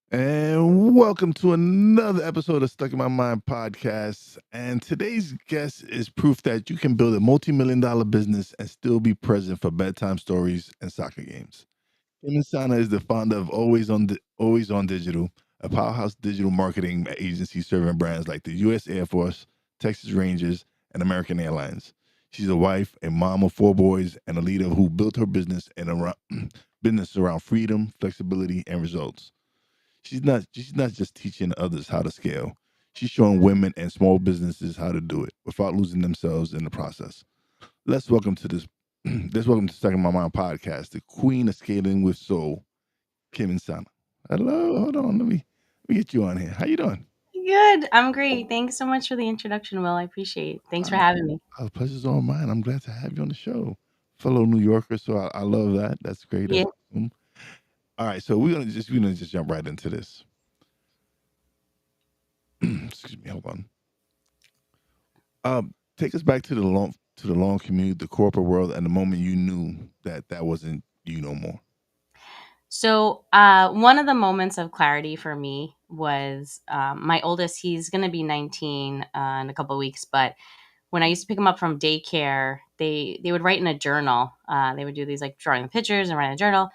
And welcome to another episode of Stuck in My Mind podcast. And today's guest is proof that you can build a multi-million dollar business and still be present for bedtime stories and soccer games. Kym Insana is the founder of Always On Digital, a powerhouse digital marketing agency serving brands like the U.S. Air Force, Texas Rangers, and American Airlines. She's a wife, a mom of four boys, and a leader who built her business and around business around freedom, flexibility, and results. She's not just teaching others how to scale. She's showing women and small businesses how to do it without losing themselves in the process. Let's welcome to this. Let's welcome to Second My Mind podcast, the queen of scaling with soul, Kym Insana. Hello, hold on, let me get you on here. How you doing? Good. I'm great. Thanks so much for the introduction, Will. I appreciate it. Thanks for Uh, having me. Pleasure's all mine. I'm glad to have you on the show, fellow New Yorker. So I love that. That's great. Yeah. That's awesome. All right, so we're gonna just jump right into this. Excuse me. Hold on. Take us back to the long commute, the corporate world, and the moment you knew that that wasn't you no more. One of the moments of clarity for me was my oldest. He's going to be 19 in a couple of weeks, but when I used to pick him up from daycare, they would write in a journal. They would do these like drawing the pictures and write in a journal.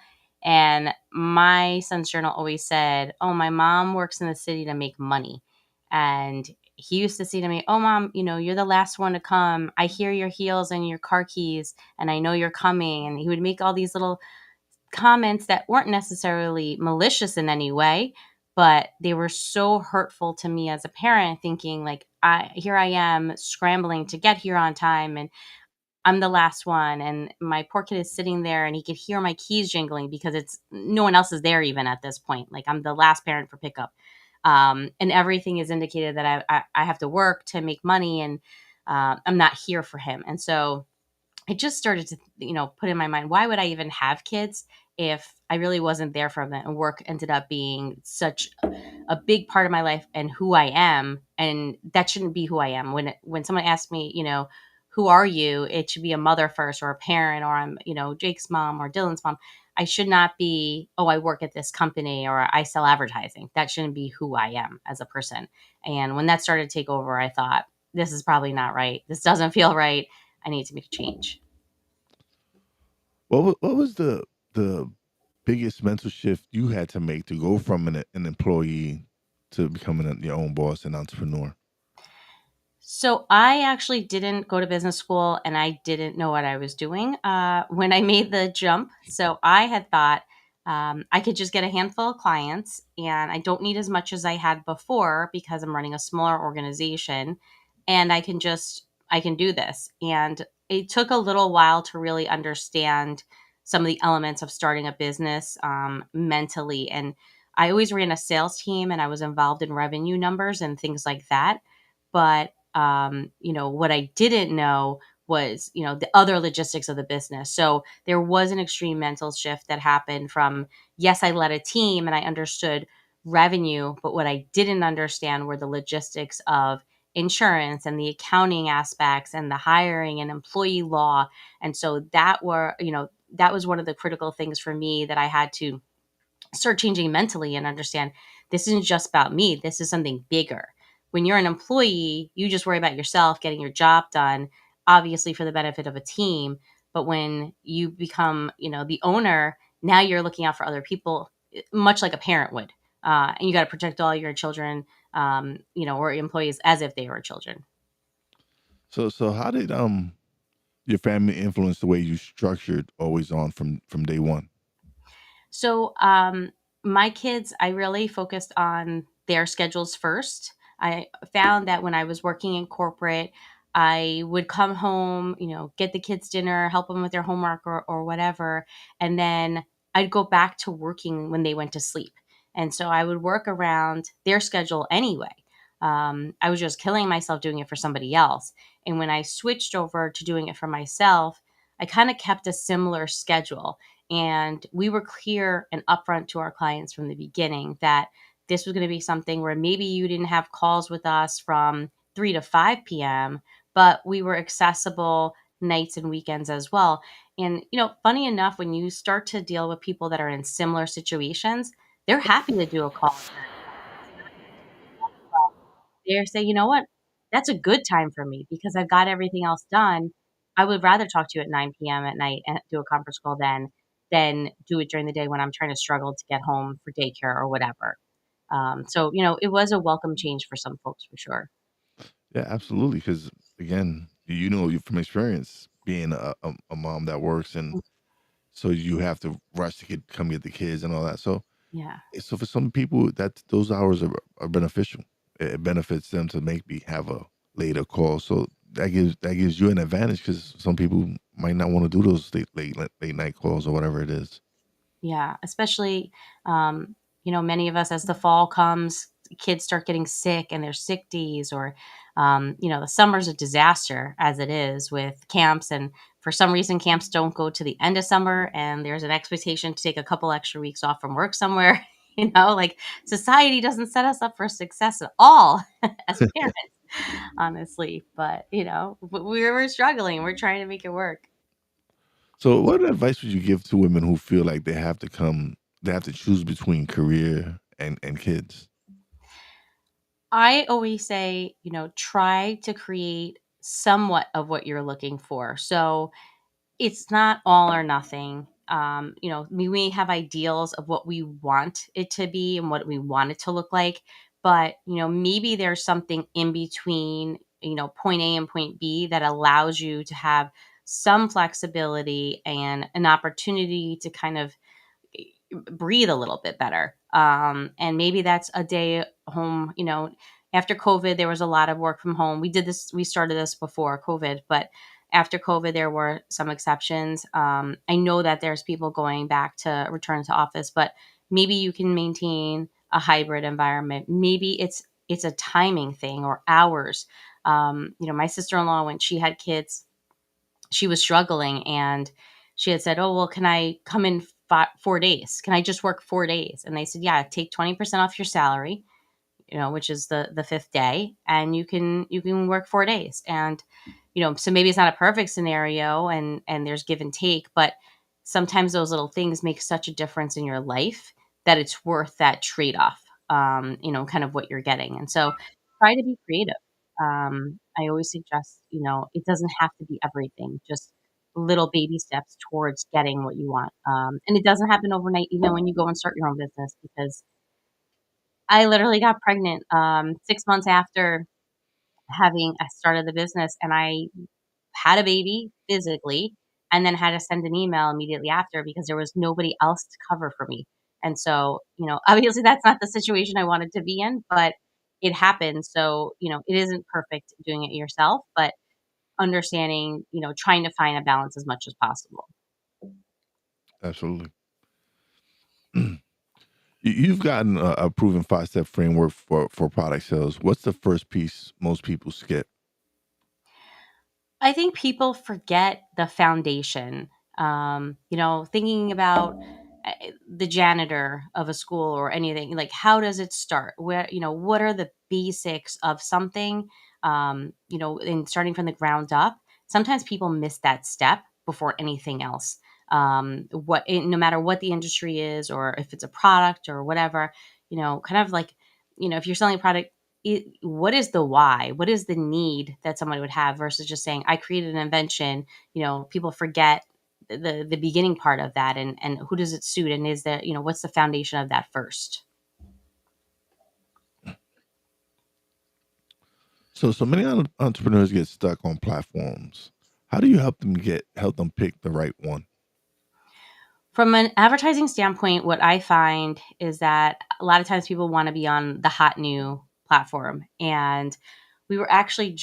And my son's journal always said, "Oh, my mom works in the city to make money." And he used to say to me, "Oh, mom, you're the last one to come. I hear your heels and your car keys, and I know you're coming." And he would make all these little comments that weren't necessarily malicious in any way, but they were so hurtful to me as a parent, thinking like I am scrambling to get here on time, and I'm the last one, and my poor kid is sitting there and he could hear my keys jingling because it's no one else is there even at this point. Like, I'm the last parent for pickup. And everything is indicated that I have to work to make money, and I'm not here for him. And so I just started to, put in my mind, why would I even have kids if I really wasn't there for them? And work ended up being such a big part of my life and who I am. And that shouldn't be who I am. When someone asks me, who are you? It should be a mother first, or a parent, or I'm, Jake's mom or Dylan's mom. I should not be, oh, I work at this company or I sell advertising. That shouldn't be who I am as a person. And when that started to take over, I thought, this is probably not right. This doesn't feel right. I need to make a change. What was the biggest mental shift you had to make to go from an employee to becoming your own boss and entrepreneur? So I actually didn't go to business school and I didn't know what I was doing when I made the jump. So I had thought I could just get a handful of clients and I don't need as much as I had before because I'm running a smaller organization, and I can do this. And it took a little while to really understand some of the elements of starting a business mentally. And I always ran a sales team and I was involved in revenue numbers and things like that. But what I didn't know was, the other logistics of the business. So there was an extreme mental shift that happened from, yes, I led a team and I understood revenue, but what I didn't understand were the logistics of insurance and the accounting aspects and the hiring and employee law. And so that was one of the critical things for me that I had to start changing mentally and understand this isn't just about me. This is something bigger. When you're an employee, you just worry about yourself getting your job done, obviously for the benefit of a team. But when you become, the owner, now you're looking out for other people, much like a parent would. And you got to protect all your children, or employees as if they were children. So how did your family influence the way you structured Always On from day one? So, my kids, I really focused on their schedules first. I found that when I was working in corporate, I would come home, get the kids dinner, help them with their homework or whatever. And then I'd go back to working when they went to sleep. And so I would work around their schedule anyway. I was just killing myself doing it for somebody else. And when I switched over to doing it for myself, I kind of kept a similar schedule, and we were clear and upfront to our clients from the beginning that this was going to be something where maybe you didn't have calls with us from 3 to 5 p.m., but we were accessible nights and weekends as well. And, funny enough, when you start to deal with people that are in similar situations, they're happy to do a call at 9 o'clock. It's not they're saying, you know what? That's a good time for me because I've got everything else done. I would rather talk to you at 9 p.m. at night and do a conference call than do it during the day when I'm trying to struggle to get home for daycare or whatever. So, it was a welcome change for some folks for sure. Yeah, absolutely. Because again, you know from experience being a mom that works, and Mm, so you have to rush to come get the kids and all that. So yeah. so for some people, that those hours are beneficial. It benefits them to maybe have a later call. So that gives you an advantage because some people might not want to do those late night calls or whatever it is. Yeah, especially, many of us as the fall comes, kids start getting sick and there's sick days or, the summer's a disaster as it is with camps. And for some reason, camps don't go to the end of summer and there's an expectation to take a couple extra weeks off from work somewhere. Like society doesn't set us up for success at all as parents, honestly. But, we're struggling. We're trying to make it work. So, what advice would you give to women who feel like they have to choose between career and kids? I always say, try to create somewhat of what you're looking for. So it's not all or nothing. We may have ideals of what we want it to be and what we want it to look like, but maybe there's something in between, point A and point B that allows you to have some flexibility and an opportunity to kind of breathe a little bit better. And maybe that's a day home. After COVID, there was a lot of work from home. We started this before COVID, but after COVID, there were some exceptions. I know that there's people going back to return to office, but maybe you can maintain a hybrid environment. Maybe it's a timing thing or hours. My sister-in-law, when she had kids, she was struggling and she had said, "Oh, well, can I come in 4 days? Can I just work 4 days?" And they said, "Yeah, take 20% off your salary, which is the fifth day, and you can work 4 days." And so maybe it's not a perfect scenario, and there's give and take, but sometimes those little things make such a difference in your life that it's worth that trade off. Kind of what you're getting, and so try to be creative. I always suggest, it doesn't have to be everything, just little baby steps towards getting what you want. And it doesn't happen overnight, even when you go and start your own business, because I literally got pregnant 6 months after having I started the business, and I had a baby physically, and then had to send an email immediately after because there was nobody else to cover for me. And so, obviously that's not the situation I wanted to be in, but it happened. So, it isn't perfect doing it yourself, but understanding, trying to find a balance as much as possible. Absolutely. You've gotten a proven 5-step framework for product sales. What's the first piece most people skip? I think people forget the foundation. Thinking about the janitor of a school or anything, like how does it start? What are the basics of something? And starting from the ground up. Sometimes people miss that step before anything else. No matter what the industry is, or if it's a product or whatever, kind of like, if you're selling a product, what is the why? What is the need that somebody would have versus just saying, I created an invention? People forget the beginning part of that, and who does it suit, and is that, what's the foundation of that first? So many entrepreneurs get stuck on platforms. How do you help them pick the right one? From an advertising standpoint, what I find is that a lot of times people want to be on the hot new platform. And we were actually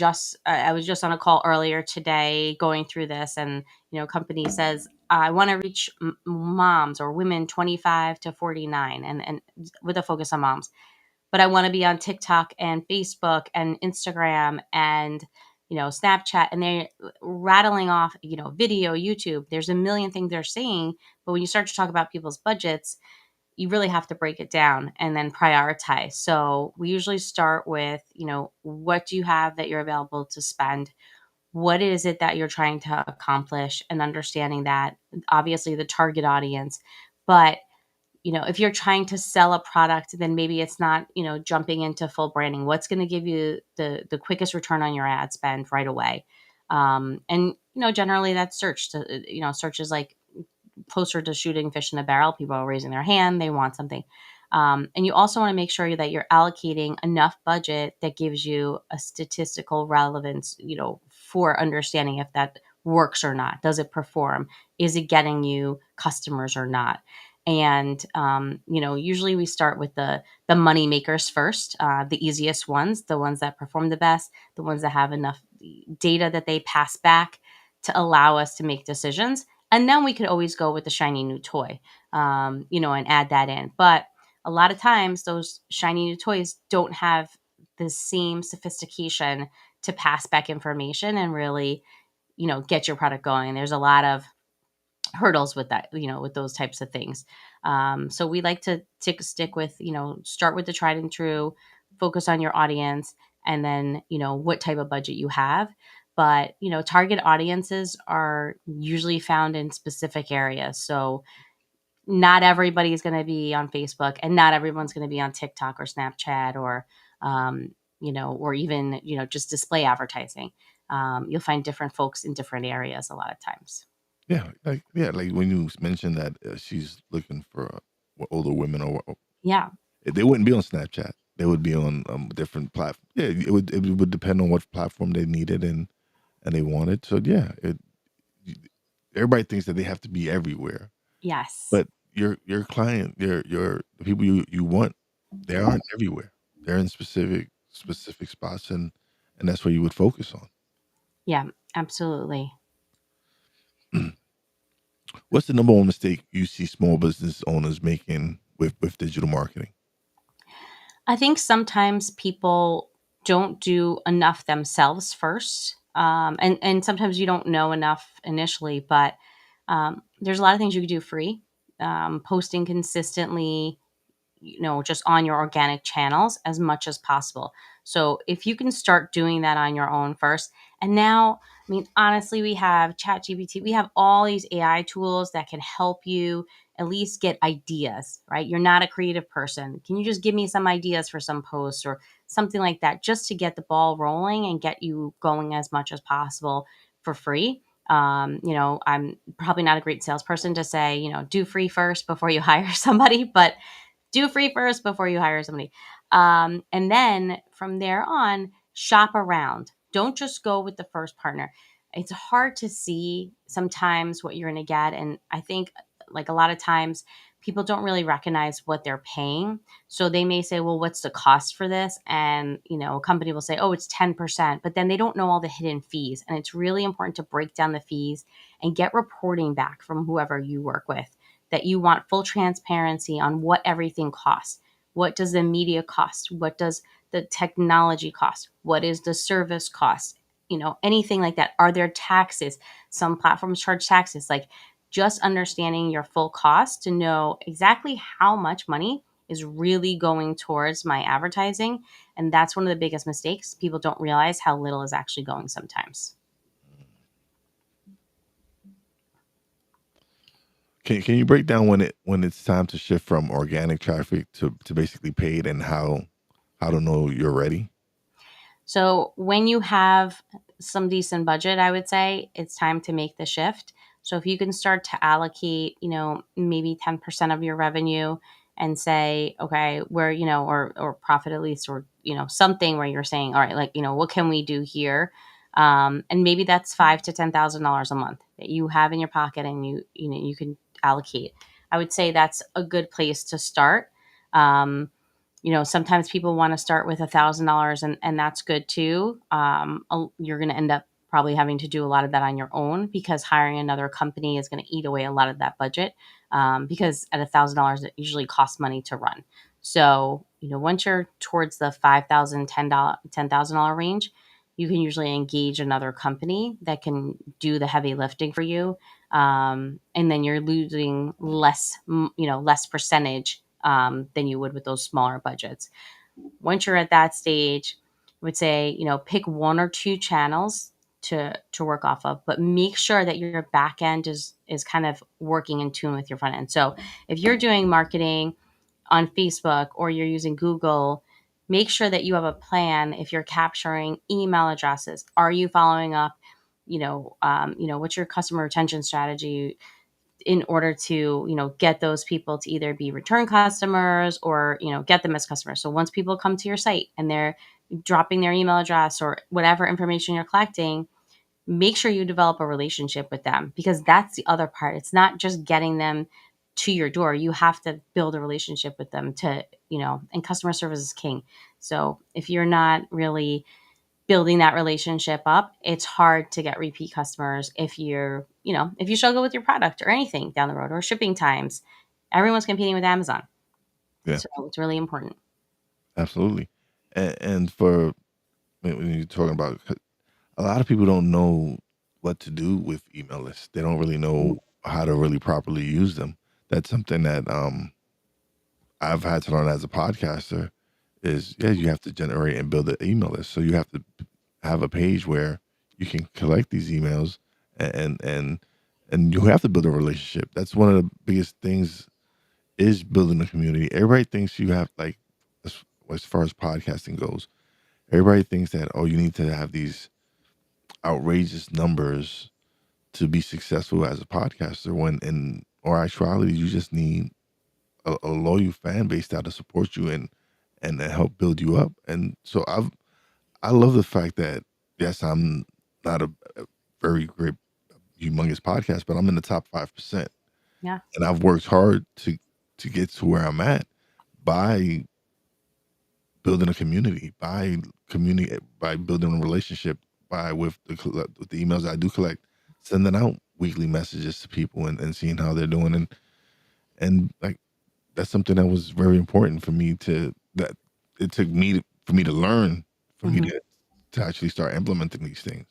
I was just on a call earlier today going through this, and, company says, I want to reach moms or women 25 to 49, and with a focus on moms, but I want to be on TikTok and Facebook and Instagram and, Snapchat. And they're rattling off, video, YouTube. There's a million things they're saying. But when you start to talk about people's budgets, you really have to break it down and then prioritize. So we usually start with, what do you have that you're available to spend? What is it that you're trying to accomplish? And understanding that, obviously, the target audience. But if you're trying to sell a product, then maybe it's not, jumping into full branding. What's going to give you the quickest return on your ad spend right away? And generally that's search. Search is like closer to shooting fish in a barrel. People are raising their hand, they want something. And you also want to make sure that you're allocating enough budget that gives you a statistical relevance, for understanding if that works or not. Does it perform? Is it getting you customers or not? And usually we start with the money makers first, the easiest ones, the ones that perform the best, the ones that have enough data that they pass back to allow us to make decisions. And then we could always go with the shiny new toy, and add that in. But a lot of times, those shiny new toys don't have the same sophistication to pass back information and really, get your product going. There's a lot of hurdles with that, with those types of things. So we like to stick with, start with the tried and true, focus on your audience, and then, what type of budget you have. But, target audiences are usually found in specific areas. So not everybody's going to be on Facebook, and not everyone's going to be on TikTok or Snapchat or, or even, just display advertising. You'll find different folks in different areas a lot of times. Like when you mentioned that she's looking for older women, or Yeah. they wouldn't be on Snapchat. They would be on different platform. Yeah, it would depend on what platform they needed and they wanted. So yeah, everybody thinks that they have to be everywhere, Yes. but your client, your the people you want, they aren't everywhere. They're in specific spots, and that's where you would focus Yeah, absolutely. on. What's the number one mistake you see small business owners making with digital marketing? I think sometimes people don't do enough themselves first. And sometimes you don't know enough initially, but there's a lot of things you can do free. Posting consistently, just on your organic channels as much as possible. So if you can start doing that on your own first, and now, I mean, honestly, we have ChatGPT, we have all these AI tools that can help you at least get ideas, right? You're not a creative person. Can you just give me some ideas for some posts or something like that, just to get the ball rolling and get you going as much as possible for free? I'm probably not a great salesperson to say, do free first before you hire somebody, but do free first before you hire somebody. And then from there on, shop around. Don't just go with the first partner. It's hard to see sometimes what you're going to get. And I think, like, a lot of times, people don't really recognize what they're paying. So they may say, well, what's the cost for this? And, a company will say, oh, it's 10%, but then they don't know all the hidden fees. And it's really important to break down the fees and get reporting back from whoever you work with, that you want full transparency on what everything costs. What does the media cost? What does the technology cost? What is the service cost? Anything like that. Are there taxes? Some platforms charge taxes. Like, just understanding your full cost to know exactly how much money is really going towards my advertising. And that's one of the biggest mistakes. People don't realize how little is actually going sometimes. Can you break down when it's time to shift from organic traffic to basically paid, and how to know you're ready? So when you have some decent budget, I would say it's time to make the shift. So if you can start to allocate, maybe 10% of your revenue and say, okay, where, or profit at least, or, something where you're saying, all right, like, what can we do here? And maybe that's five to $10,000 a month that you have in your pocket, and you can allocate. I would say that's a good place to start. Sometimes people want to start with $1,000, and that's good too. You're going to end up probably having to do a lot of that on your own, because hiring another company is going to eat away a lot of that budget. Because at $1,000, it usually costs money to run. So, once you're towards the $5,000, $10,000 range, you can usually engage another company that can do the heavy lifting for you. And then you're losing less percentage than you would with those smaller budgets. Once you're at that stage, I would say, pick one or two channels to work off of, but make sure that your back end is kind of working in tune with your front end. So if you're doing marketing on Facebook or you're using Google, make sure that you have a plan. If you're capturing email addresses, are you following up? What's your customer retention strategy in order to get those people to either be return customers or get them as customers. So once people come to your site and they're dropping their email address or whatever information you're collecting, make sure you develop a relationship with them, because that's the other part. It's not just getting them to your door. You have to build a relationship with them and customer service is king. So if you're not really building that relationship up, it's hard to get repeat customers if you struggle with your product or anything down the road, or shipping times. Everyone's competing with Amazon. Yeah, So it's really important. absolutely. And for when you're talking about, a lot of people don't know what to do with email lists. They don't really know how to really properly use them. That's something that I've had to learn as a podcaster. Is, yeah, you have to generate and build an email list. So you have to have a page where you can collect these emails, and and and you have to build a relationship. That's one of the biggest things, is building a community. Everybody thinks you have, like, as far as podcasting goes, everybody thinks that, oh, you need to have these outrageous numbers to be successful as a podcaster, when in or actuality you just need a loyal fan base that'll support you and help build you up. And so I love the fact that, yes, I'm not a very great, humongous podcast, but I'm in the top 5%, Yeah. and I've worked hard to get to where I'm at by building a community, by building a relationship, by with the emails I do collect, sending out weekly messages to people, and seeing how they're doing, and like, that's something that was very important for me, to that it took me for me to learn, for me Mhm. to actually start implementing these things.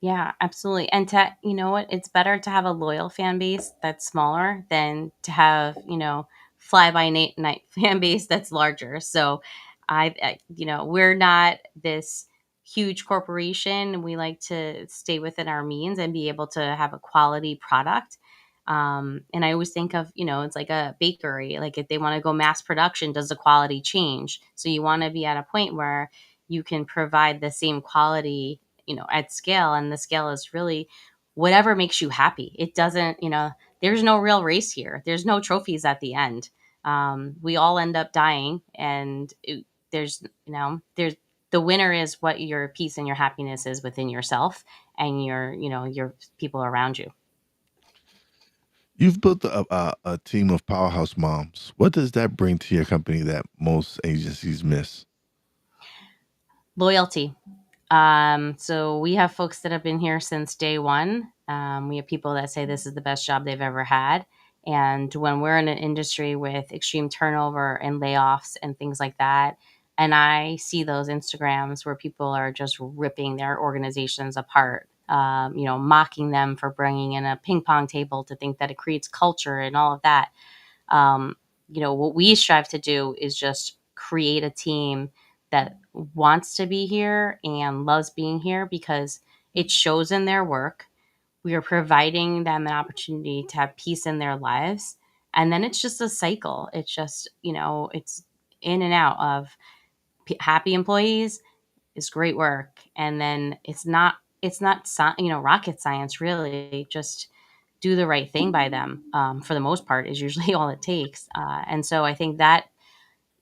Yeah, absolutely. And you know what? It's better to have a loyal fan base that's smaller than to have, fly by night fan base that's larger. So we're not this huge corporation. We like to stay within our means and be able to have a quality product. And I always think of, it's like a bakery. Like if they want to go mass production, does the quality change? So you want to be at a point where you can provide the same quality at scale, and the scale is really whatever makes you happy. It doesn't, there's no real race here. There's no trophies at the end. We all end up dying, and there's the winner is what your peace and your happiness is within yourself and your people around you. You've built a team of powerhouse moms. What does that bring to your company that most agencies miss? Loyalty. So we have folks that have been here since day one. We have people that say this is the best job they've ever had. And when we're in an industry with extreme turnover and layoffs and things like that, and I see those Instagrams where people are just ripping their organizations apart, mocking them for bringing in a ping pong table to think that it creates culture and all of that. Um, what we strive to do is just create a team that wants to be here and loves being here, because it shows in their work. We are providing them an opportunity to have peace in their lives. And then it's just a cycle. It's just, it's in and out of happy employees is great work. And then it's not rocket science, really. Just do the right thing by them, for the most part, is usually all it takes. And so I think that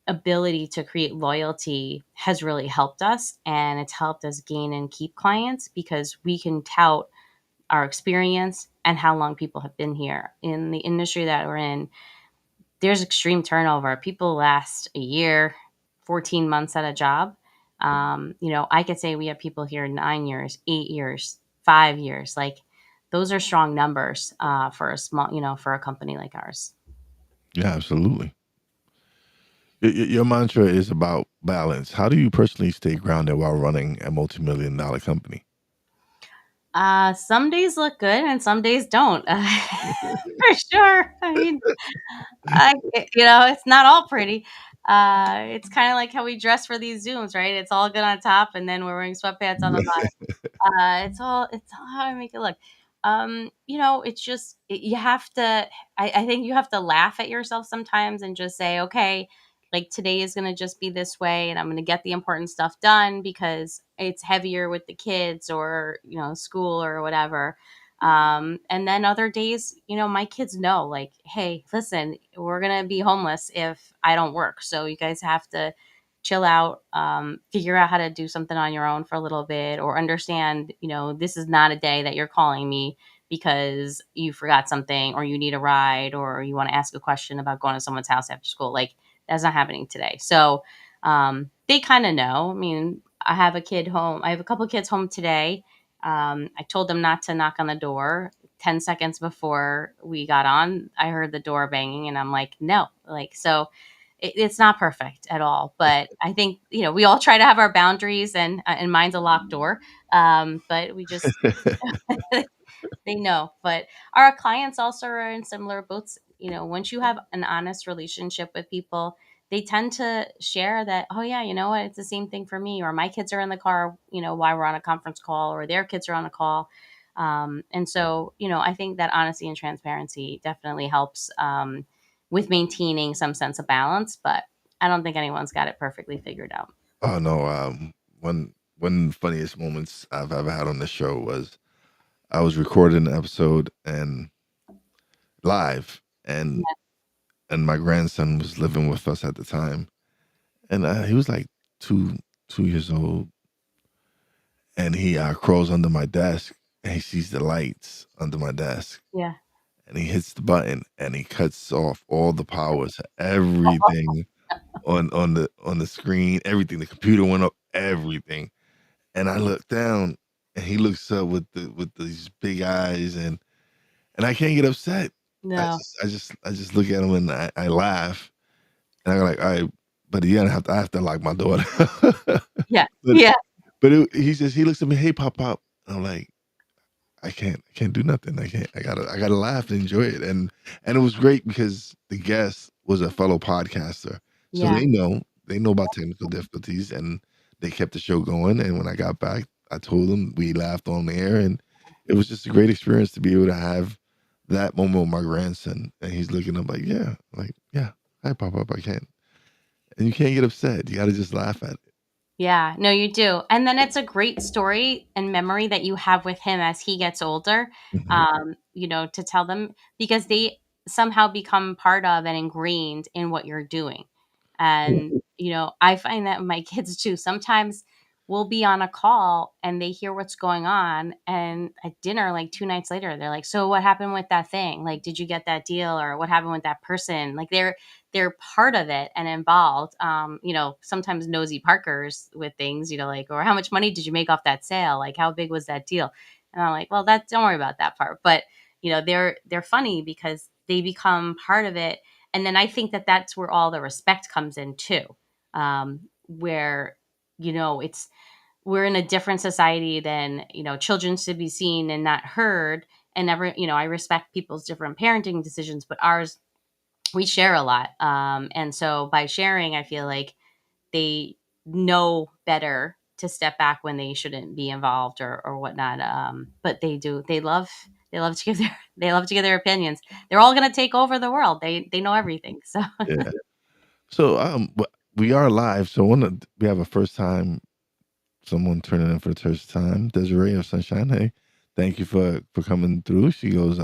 ability to create loyalty has really helped us, and it's helped us gain and keep clients, because we can tout our experience and how long people have been here in the industry that we're in. There's extreme turnover. People last a year, 14 months at a job. I could say we have people here 9 years, 8 years, 5 years. Like, those are strong numbers, for a for a company like ours. Yeah, absolutely. Your mantra is about balance. How do you personally stay grounded while running a multi-million-dollar company? Some days look good and some days don't. For sure. I mean, it's not all pretty. It's kind of like how we dress for these Zooms, right? It's all good on top, and then we're wearing sweatpants on the bottom. It's all how I make it look. It's just you have to. I think you have to laugh at yourself sometimes and just say, okay, like today is gonna just be this way, and I'm gonna get the important stuff done because it's heavier with the kids or school or whatever. And then other days, my kids know, like, hey, listen, we're gonna be homeless if I don't work, so you guys have to chill out, figure out how to do something on your own for a little bit, or understand, this is not a day that you're calling me because you forgot something or you need a ride or you want to ask a question about going to someone's house after school. Like, that's not happening today. So they kind of know. I mean, I have a kid home. I have a couple of kids home today. I told them not to knock on the door. 10 seconds before we got on, I heard the door banging and I'm like, no. Like, so it's not perfect at all, but I think we all try to have our boundaries, and mine's a locked door. But we just they know. But our clients also are in similar boats. Once you have an honest relationship with people, they tend to share that, oh yeah, you know what, it's the same thing for me, or my kids are in the car, while we're on a conference call, or their kids are on a call. And so, I think that honesty and transparency definitely helps, with maintaining some sense of balance, but I don't think anyone's got it perfectly figured out. Oh no, one funniest moments I've ever had on the show was I was recording an episode and live, and Yeah. my grandson was living with us at the time, and he was like 2 years old, and he crawls under my desk and he sees the lights under my desk, Yeah. and he hits the button and he cuts off all the power to everything on the screen, everything. The computer went up, everything. And I look down, and he looks up with these big eyes, and I can't get upset. No. I just look at him and I laugh, and I'm like, all right, but yeah, I have to lock my door. Yeah. but Yeah. he looks at me, hey, pop pop. I'm like, I can't do nothing. I gotta laugh and enjoy it. And it was great because the guest was a fellow podcaster. So Yeah. they know about technical difficulties, and they kept the show going. And when I got back, I told them, we laughed on the air, and it was just a great experience to be able to have that moment with my grandson. And he's looking up like, yeah, like, yeah, hi pop up, I can't. And you can't get upset. You gotta just laugh at it. Yeah, no, you do. And then it's a great story and memory that you have with him as he gets older, Mhm. to tell them, because they somehow become part of and ingrained in what you're doing. Yeah. And, I find that with my kids too. Sometimes we'll be on a call and they hear what's going on. And at dinner, like 2 nights later, they're like, so what happened with that thing? Like, did you get that deal, or what happened with that person? Like, they're part of it and involved. Sometimes nosy Parkers with things, like, or how much money did you make off that sale? Like, how big was that deal? And I'm like, well, don't worry about that part. But, they're funny because they become part of it. And then I think that that's where all the respect comes in too. Where, it's, we're in a different society than, children should be seen and not heard. And never, I respect people's different parenting decisions, but ours, we share a lot. And so by sharing, I feel like they know better to step back when they shouldn't be involved, or whatnot. But they do. They love to give their opinions. They're all going to take over the world. They know everything. So Yeah. So we are live. So we have a first time someone turning in for the first time. Desiree of Sunshine. Hey, thank you for coming through. She goes,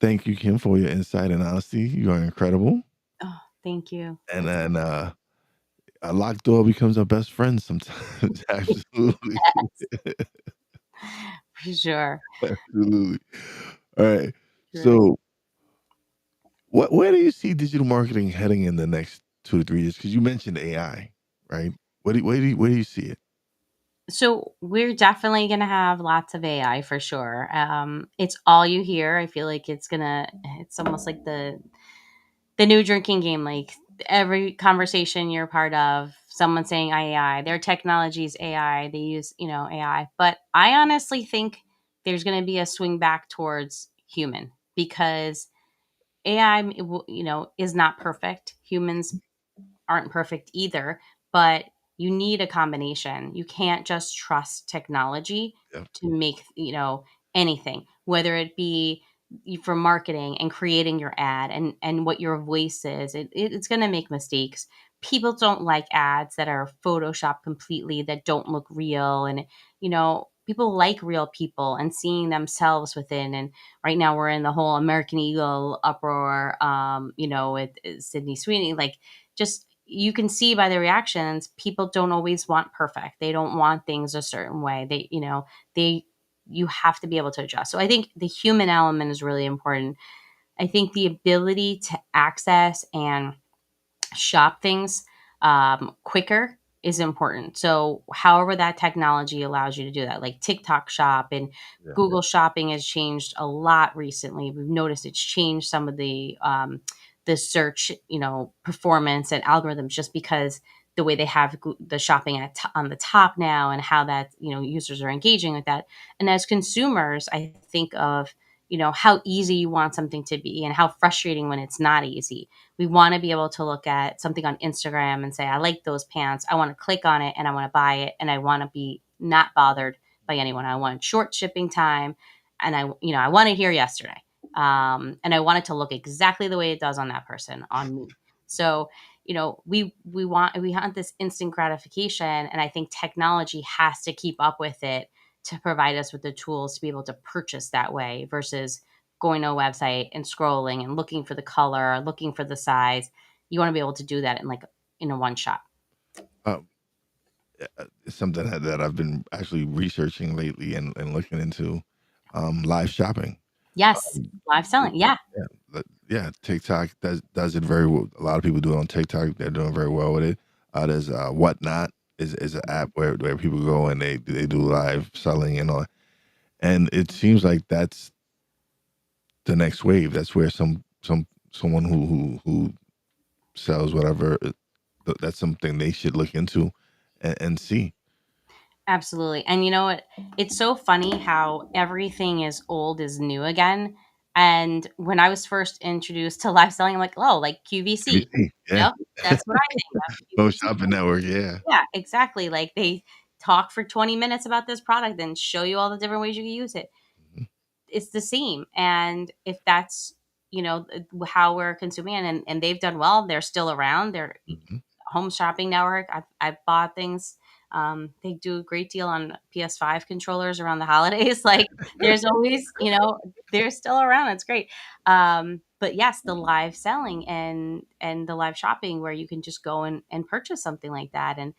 thank you, Kim, for your insight and honesty. You are incredible. oh, thank you. And That's then a locked door becomes our best friend sometimes. Absolutely. for sure. Absolutely. All right. Great. So where do you see digital marketing heading in the next 2 to 3 years? Because you mentioned AI, right? Where do you see it? So we're definitely going to have lots of AI for sure. It's all you hear. I feel like it's almost like the new drinking game. Like, every conversation you're part of, someone saying AI, their technology is AI, they use, AI. But I honestly think there's going to be a swing back towards human, because AI, is not perfect. Humans aren't perfect either, but you need a combination. You can't just trust technology Yeah. to make, anything, whether it be for marketing and creating your ad and what your voice is. It's going to make mistakes. People don't like ads that are photoshopped completely, that don't look real. And, people like real people and seeing themselves within. And right now we're in the whole American Eagle uproar, with Sydney Sweeney. Like, just you can see by the reactions, people don't always want perfect. They don't want things a certain way. They you have to be able to adjust. So I think the human element is really important. I think the ability to access and shop things quicker is important. So, however, that technology allows you to do that, like TikTok Shop and Yeah. Google Shopping has changed a lot recently. We've noticed it's changed some of the search, performance and algorithms just because the way they have the shopping on the top now and how that users are engaging with that. And as consumers, I think of how easy you want something to be and how frustrating when it's not easy. We want to be able to look at something on Instagram and say, I like those pants. I want to click on it and I want to buy it. And I want to be not bothered by anyone. I want short shipping time. And I want it here yesterday. And I want it to look exactly the way it does on that person, on me. So, we want this instant gratification. And I think technology has to keep up with it to provide us with the tools to be able to purchase that way versus going to a website and scrolling and looking for the color, looking for the size. You want to be able to do that in a one shot. Um, it's something that I've been actually researching lately and looking into, live shopping. Yes, Um, live selling. Yeah, yeah, yeah, TikTok does it very well. A lot of people do it on TikTok. They're doing very well with it. There's Whatnot is an app where people go and they do live selling and all. And it seems like that's the next wave. That's where someone who sells whatever, that's something they should look into and see. absolutely. And you know what? It's so funny how everything is old is new again. And when I was first introduced to live selling, I'm like, oh, like QVC. QVC, yeah. Yep, that's what I think of. Phone QVC. shopping network, yeah. Yeah, exactly. Like they talk for 20 minutes about this product and show you all the different ways you can use it. Mhm, It's the same. And if that's, how we're consuming it, and they've done well, they're still around. They're mhm. home shopping network. I've bought things. They do a great deal on PS5 controllers around the holidays. Like there's always, they're still around. It's great. But yes, the live selling and the live shopping where you can just go and purchase something like that and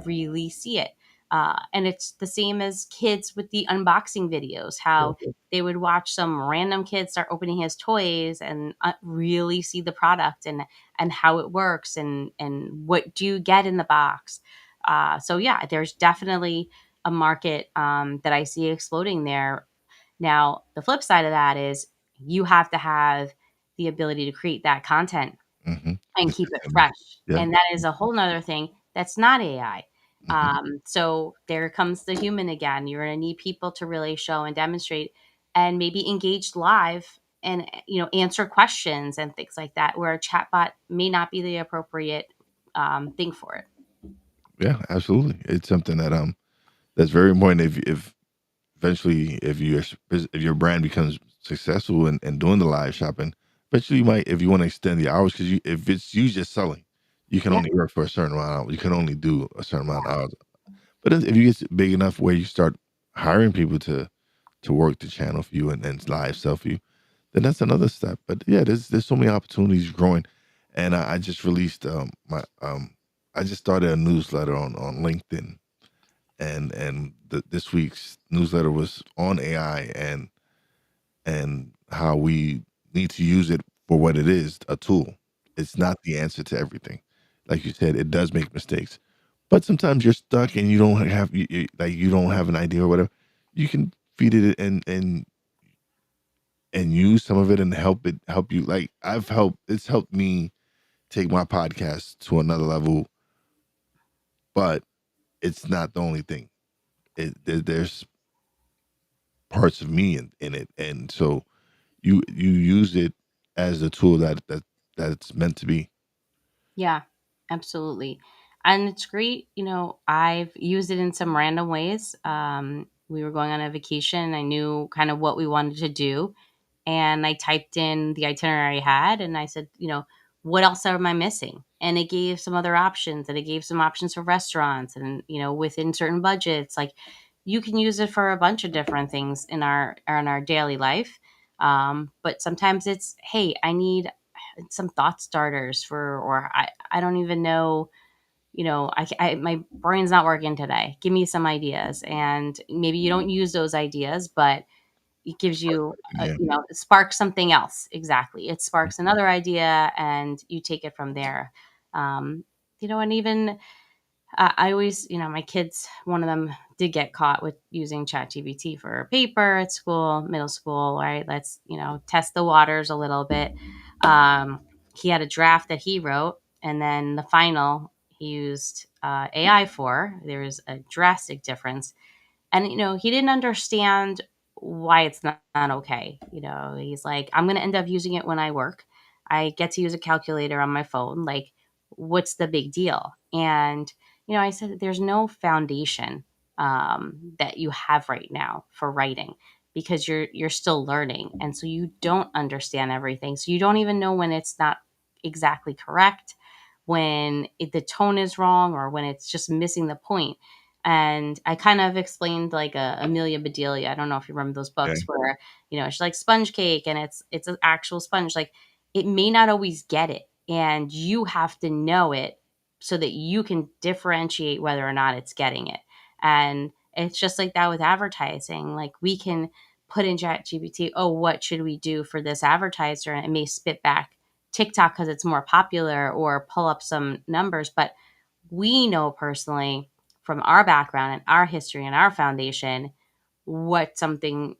really see it. And it's the same as kids with the unboxing videos, how they would watch some random kid start opening his toys and really see the product and how it works and what do you get in the box. So yeah, there's definitely a market that I see exploding there. Now, the flip side of that is you have to have the ability to create that content Mhm. and keep it Consistently. fresh. Yeah. And that is a whole nother thing that's not AI. Mhm, So there comes the human again. You're going to need people to really show and demonstrate and maybe engage live and answer questions and things like that, where a chatbot may not be the appropriate thing for it. yeah, absolutely. It's something that's very important if eventually if your brand becomes successful in doing the live shopping, eventually you might, if you wanna extend the hours, because if it's you just selling, you can Yeah. only work for a certain amount of hours. You can only do a certain amount of hours. But if you get big enough where you start hiring people to work the channel for you and live sell for you, then that's another step. But yeah, there's so many opportunities growing, and I just released I just started a newsletter on LinkedIn, and this week's newsletter was on AI and how we need to use it for what it is, a tool. It's not the answer to everything. Like you said, it does make mistakes, but sometimes you're stuck and you don't have you don't have an idea or whatever. You can feed it and use some of it and help you. Like it's helped me take my podcast to another level, but it's not the only thing. There's parts of me in it, and so you use it as the tool that it's meant to be. Yeah, absolutely. And it's great. I've used it in some random ways. We were going on a vacation. I knew kind of what we wanted to do. And I typed in the itinerary I had and I said, what else am I missing? And it gave some other options and it gave some options for restaurants and, within certain budgets. Like you can use it for a bunch of different things in our daily life. But sometimes it's, hey, I need some thought starters or I don't even know, my brain's not working today. Give me some ideas. And maybe you don't use those ideas, but it gives you, Yeah. it sparks something else. Exactly. It sparks another idea and you take it from there. Um, and even I always, my kids, one of them did get caught with using ChatGPT for a paper at school, middle school, right? Let's, test the waters a little bit. He had a draft that he wrote, and then the final he used AI for. There was a drastic difference. And, he didn't understand why it's not okay. He's like, I'm going to end up using it when I work. I get to use a calculator on my phone. Like, what's the big deal? And, I said, there's no foundation that you have right now for writing because you're still learning. And so you don't understand everything. So you don't even know when it's not exactly correct, when the tone is wrong, or when it's just missing the point. And I kind of explained like Amelia Bedelia. I don't know if you remember those books Okay. where, she's like sponge cake and it's an actual sponge. Like it may not always get it. And you have to know it so that you can differentiate whether or not it's getting it. And it's just like that with advertising. Like we can put in Chat GPT, oh, what should we do for this advertiser? And it may spit back TikTok because it's more popular or pull up some numbers. But we know personally from our background and our history and our foundation what something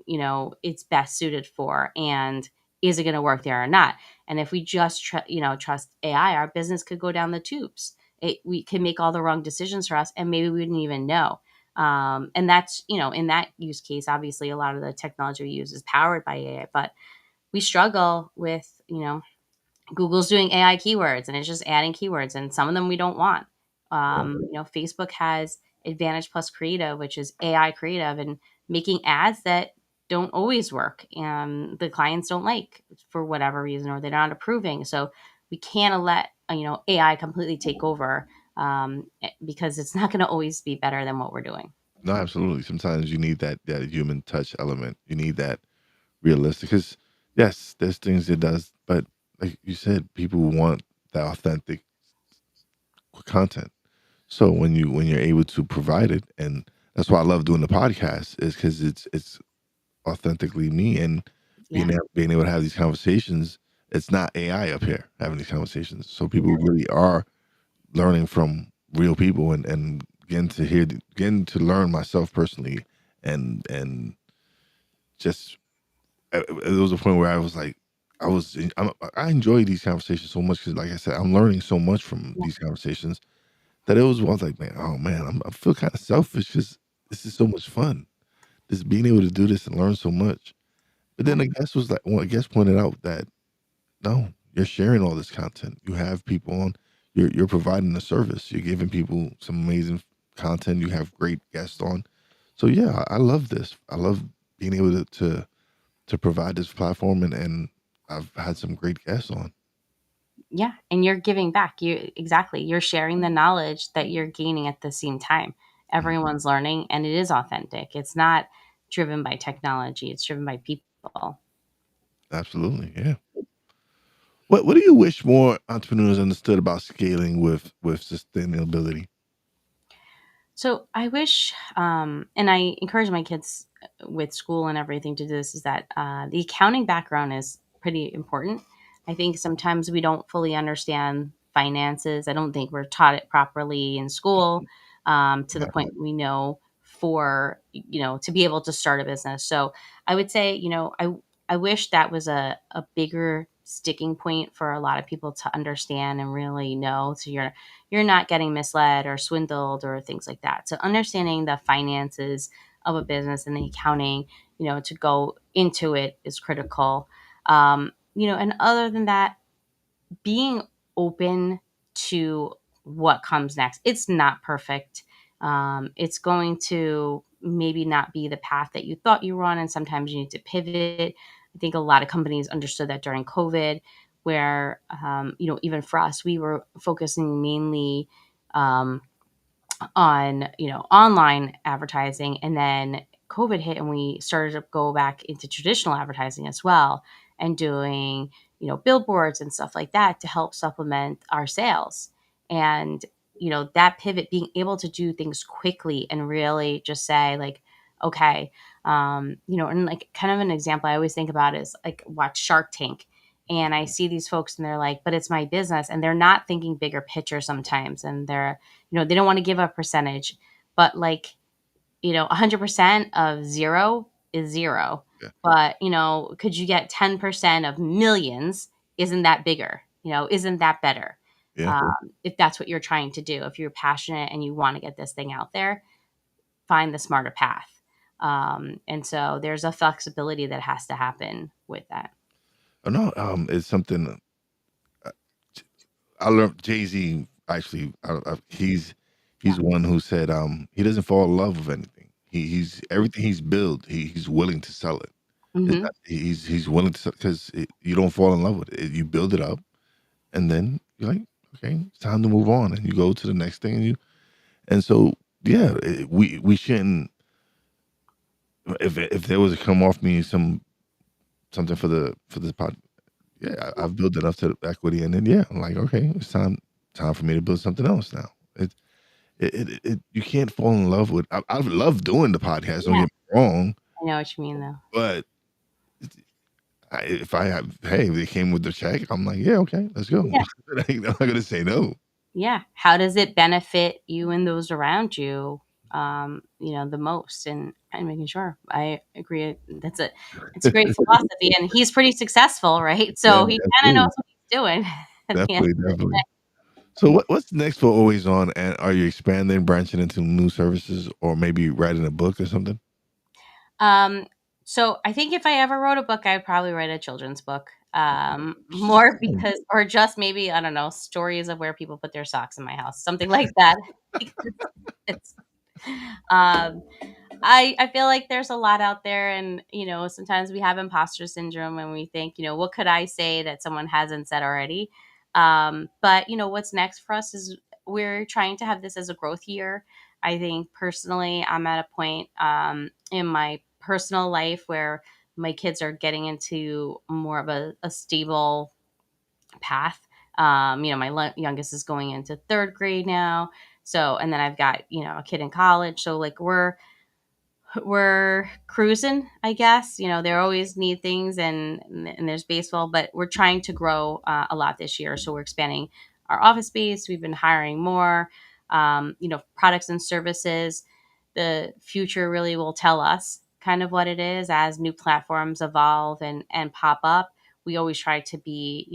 it's best suited for, and is it going to work there or not. And if we just trust AI, our business could go down the tubes. We could make all the wrong decisions for us and maybe we didn't even know. And that's, in that use case, obviously a lot of the technology we use is powered by AI, but we struggle with Google's doing AI keywords and it's just adding keywords, and some of them we don't want. Facebook has Advantage Plus Creative, which is AI creative and making ads that don't always work and the clients don't like for whatever reason, or they're not approving. So we can't let AI completely take over, because it's not going to always be better than what we're doing. No, absolutely. Sometimes you need that human touch element. You need that realistic because yes, there's things it does, but like you said, people want the authentic content. So when you're able to provide it, and that's why I love doing the podcast, is because it's authentically me and Yeah. being able to have these conversations. It's not AI up here having these conversations, so people really are learning from real people and getting to learn myself personally, and just it was a point where I was like, I enjoy these conversations so much because, like I said, I'm learning so much from Yeah. these conversations that I was like, man, oh man, I feel kind of selfish because this is so much fun. Just being able to do this and learn so much. But Yeah. then a guest pointed out that no, you're sharing all this content. You have people on. You're providing a service. You're giving people some amazing content. You have great guests on. So yeah, I love this. I love being able to provide this platform, and I've had some great guests on. Yeah, and you're giving back. You're sharing the knowledge that you're gaining at the same time. Mm, Everyone's learning and it is authentic. It's not driven by technology, it's driven by people. absolutely, yeah. What do you wish more entrepreneurs understood about scaling with sustainability? So I wish, and I encourage my kids with school and everything to do this, is that the accounting background is pretty important. I think sometimes we don't fully understand finances. I don't think we're taught it properly in school, to the Exactly. point we know for, to be able to start a business. So I would say, I wish that was a bigger sticking point for a lot of people to understand and really know. So you're not getting misled or swindled or things like that. So understanding the finances of a business and the accounting, to go into it is critical. And other than that, being open to what comes next. It's not perfect. It's going to maybe not be the path that you thought you were on, and sometimes you need to pivot. I think a lot of companies understood that during COVID, where, even for us, we were focusing mainly um, on online advertising, and then COVID hit and we started to go back into traditional advertising as well, and doing billboards and stuff like that to help supplement our sales. And that pivot, being able to do things quickly and really just say like, okay, and like kind of an example I always think about is like watch Shark Tank, and I see these folks and they're like, but it's my business, and they're not thinking bigger picture sometimes, and they don't want to give a percentage, but like, 100% of zero is zero. Yeah. But, could you get 10% of millions? Isn't that bigger? Isn't that better? Yeah. Um, if that's what you're trying to do, if you're passionate and you want to get this thing out there, find the smarter path. And so there's a flexibility that has to happen with that. Oh, no, it's something uh, I learned. Jay-Z actually, he's one who said he doesn't fall in love with anything. He's everything he's built. He's willing to sell it. It's Hmm. not, he's willing to because you don't fall in love with it. You build it up, and then you're like, okay, it's time to move on, and you go to the next thing, and so yeah, we shouldn't. If there was to come off me something for this pod, yeah, I've built enough to equity, and then yeah, I'm like, okay, it's time for me to build something else now. You can't fall in love with. I love doing the podcast. Don't Yeah, get me wrong, I know what you mean though. but if I have, hey, if they came with the check, I'm like, yeah, okay, let's go. Yeah. I'm not gonna say no. Yeah. How does it benefit you and those around you, the most? And making sure. I agree. It's a great philosophy, and he's pretty successful, right? Yeah, So he kind of knows absolutely, what he's doing at the end definitely, of the definitely. day. So what's next for Always On? And are you expanding, branching into new services, or maybe writing a book or something? Um, so I think if I ever wrote a book, I'd probably write a children's book. More because, or just maybe, I don't know, stories of where people put their socks in my house, something like that. Because it's, um, I feel like there's a lot out there, and sometimes we have imposter syndrome and we think, what could I say that someone hasn't said already? But what's next for us is we're trying to have this as a growth year. I think personally, I'm at a point in my personal life where my kids are getting into more of a stable path. My youngest is going into third grade now. So, and then I've got, a kid in college. So, like, we're cruising, I guess. They always need things, and there's baseball, but we're trying to grow a lot this year. So we're expanding our office space. We've been hiring more, products and services. The future really will tell us kind of what it is as new platforms evolve and pop up. We always try to be,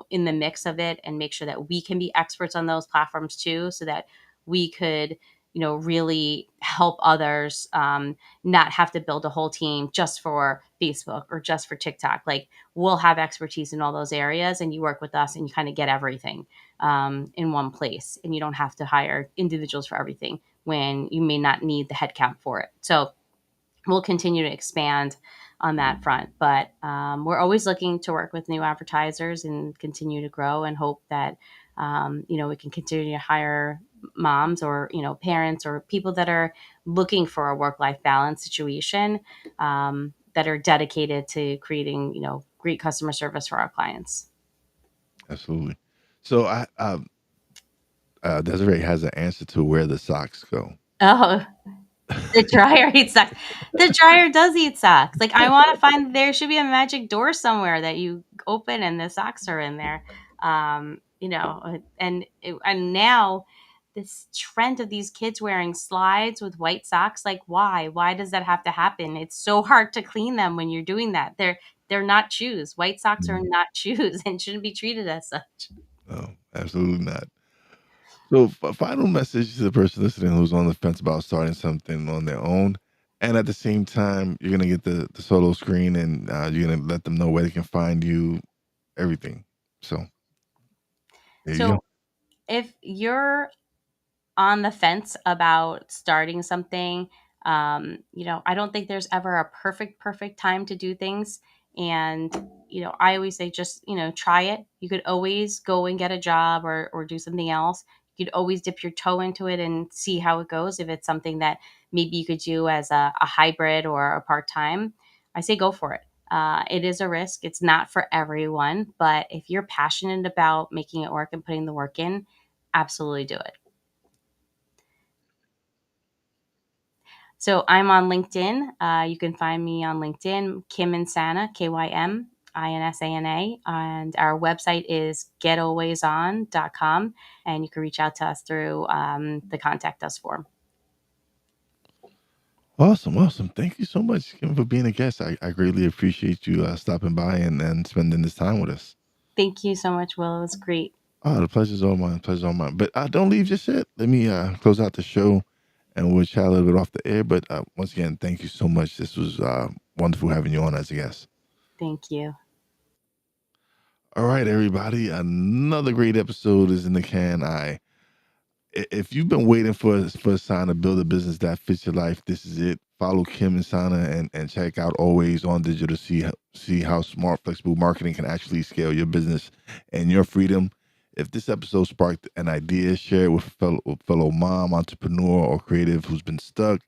in the mix of it and make sure that we can be experts on those platforms too, so that we could, really help others. Not have to build a whole team just for Facebook or just for TikTok. Like, we'll have expertise in all those areas, and you work with us and you kind of get everything in one place. And you don't have to hire individuals for everything when you may not need the headcount for it. So we'll continue to expand on that front. But we're always looking to work with new advertisers and continue to grow, and hope that we can continue to hire moms or parents or people that are looking for a work-life balance situation, that are dedicated to creating great customer service for our clients. Absolutely. So Desiree has an answer to where the socks go. Oh, the dryer eats socks. The dryer does eat socks. Like, I want to find, there should be a magic door somewhere that you open and the socks are in there. And now this trend of these kids wearing slides with white socks, like, why? Why does that have to happen? It's so hard to clean them when you're doing that. They're not shoes. White socks are Mhm. not shoes and shouldn't be treated as such. No, absolutely not. So, final message to the person listening who's on the fence about starting something on their own, and at the same time, you're gonna get the solo screen, and you're gonna let them know where they can find you. everything. So there you go. So if you're on the fence about starting something, I don't think there's ever a perfect time to do things. And I always say, just try it. You could always go and get a job, or do something else. You could always dip your toe into it and see how it goes. If it's something that maybe you could do as a hybrid or a part-time, I say go for it. It is a risk. It's not for everyone, but if you're passionate about making it work and putting the work in, absolutely do it. So I'm on LinkedIn. You can find me on LinkedIn, Kym Insana, KymInsana. And our website is getalwayson.com. And you can reach out to us through the contact us form. Awesome, awesome. Thank you so much, Kim, for being a guest. I greatly appreciate you stopping by and spending this time with us. Thank you so much, Will. It was great. Oh, the pleasure's all mine. Pleasure's all mine. But don't leave just yet. Let me close out the show, and we'll chat a little bit off the air. But once again, thank you so much. This was wonderful having you on as a guest. Thank you. All right, everybody. Another great episode is in the can. If you've been waiting for a sign to build a business that fits your life, this is it. Follow Kym Insana and check out Always on Digital to see how smart, flexible marketing can actually scale your business and your freedom. If this episode sparked an idea, share it with a fellow mom, entrepreneur, or creative who's been stuck,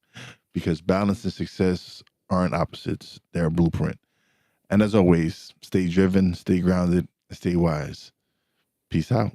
because balance and success aren't opposites; they're a blueprint. And as always, stay driven, stay grounded, and stay wise. Peace out.